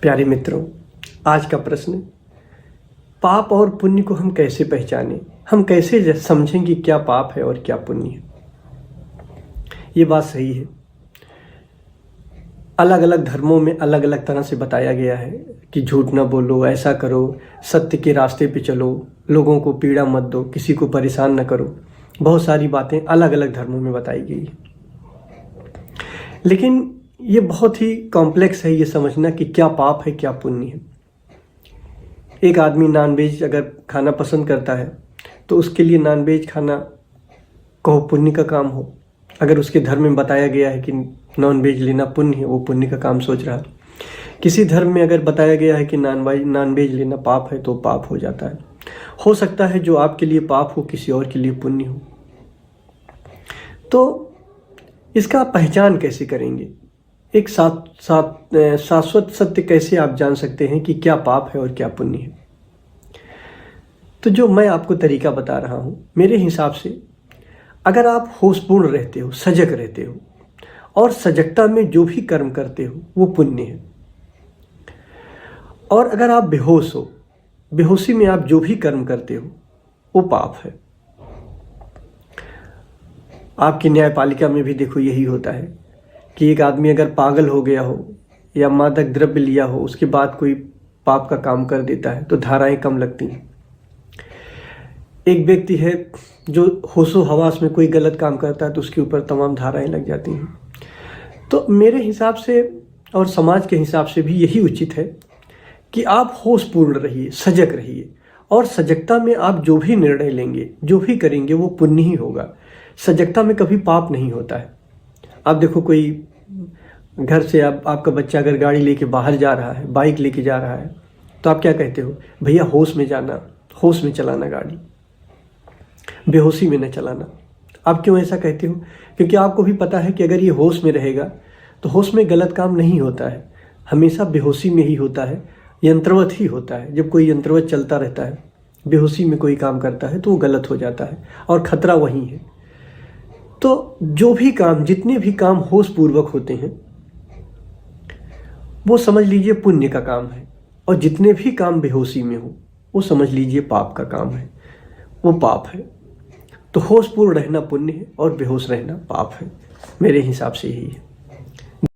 प्यारे मित्रों, आज का प्रश्न, पाप और पुण्य को हम कैसे पहचानें? हम कैसे समझें कि क्या पाप है और क्या पुण्य है? ये बात सही है। अलग अलग धर्मों में अलग अलग तरह से बताया गया है कि झूठ न बोलो, ऐसा करो, सत्य के रास्ते पे चलो, लोगों को पीड़ा मत दो, किसी को परेशान न करो। बहुत सारी बातें अलग अलग धर्मों में बताई गई है। लेकिन ये बहुत ही कॉम्प्लेक्स है ये समझना कि क्या पाप है क्या पुण्य है। एक आदमी नॉनवेज अगर खाना पसंद करता है तो उसके लिए नॉनवेज खाना कहो पुण्य का काम हो। अगर उसके धर्म में बताया गया है कि नॉनवेज लेना पुण्य है, वो पुण्य का काम सोच रहा है। किसी धर्म में अगर बताया गया है कि नॉनवेज लेना पाप है तो पाप हो जाता है। हो सकता है जो आपके लिए पाप हो किसी और के लिए पुण्य हो। तो इसका पहचान कैसे करेंगे? एक शाश्वत सत्य कैसे आप जान सकते हैं कि क्या पाप है और क्या पुण्य है? तो जो मैं आपको तरीका बता रहा हूं, मेरे हिसाब से अगर आप होशपूर्ण रहते हो, सजग रहते हो और सजगता में जो भी कर्म करते हो वो पुण्य है। और अगर आप बेहोश हो, बेहोशी में आप जो भी कर्म करते हो वो पाप है। आपकी न्यायपालिका में भी देखो यही होता है कि एक आदमी अगर पागल हो गया हो या मादक द्रव्य लिया हो, उसके बाद कोई पाप का काम कर देता है तो धाराएं कम लगती हैं। एक व्यक्ति है जो होशो हवास में कोई गलत काम करता है तो उसके ऊपर तमाम धाराएं लग जाती हैं। तो मेरे हिसाब से और समाज के हिसाब से भी यही उचित है कि आप होशपूर्ण रहिए, सजग रहिए और सजगता में आप जो भी निर्णय लेंगे, जो भी करेंगे वो पुण्य ही होगा। सजगता में कभी पाप नहीं होता है। आप देखो, कोई घर से आपका बच्चा अगर गाड़ी लेके बाहर जा रहा है, बाइक लेके जा रहा है, तो आप क्या कहते हो? भैया होश में जाना, होश में चलाना गाड़ी, बेहोशी में न चलाना। आप क्यों ऐसा कहते हो? क्योंकि आपको भी पता है कि अगर ये होश में रहेगा तो होश में गलत काम नहीं होता है, हमेशा बेहोशी में ही होता है, यंत्रवत ही होता है। जब कोई यंत्रवत चलता रहता है, बेहोशी में कोई काम करता है तो वो गलत हो जाता है और खतरा वही है। तो जो भी काम, जितने भी काम होश पूर्वक होते हैं वो समझ लीजिए पुण्य का काम है, और जितने भी काम बेहोशी में हो वो समझ लीजिए पाप का काम है, वो पाप है। तो होशपूर्ण रहना पुण्य है और बेहोश रहना पाप है। मेरे हिसाब से यही है।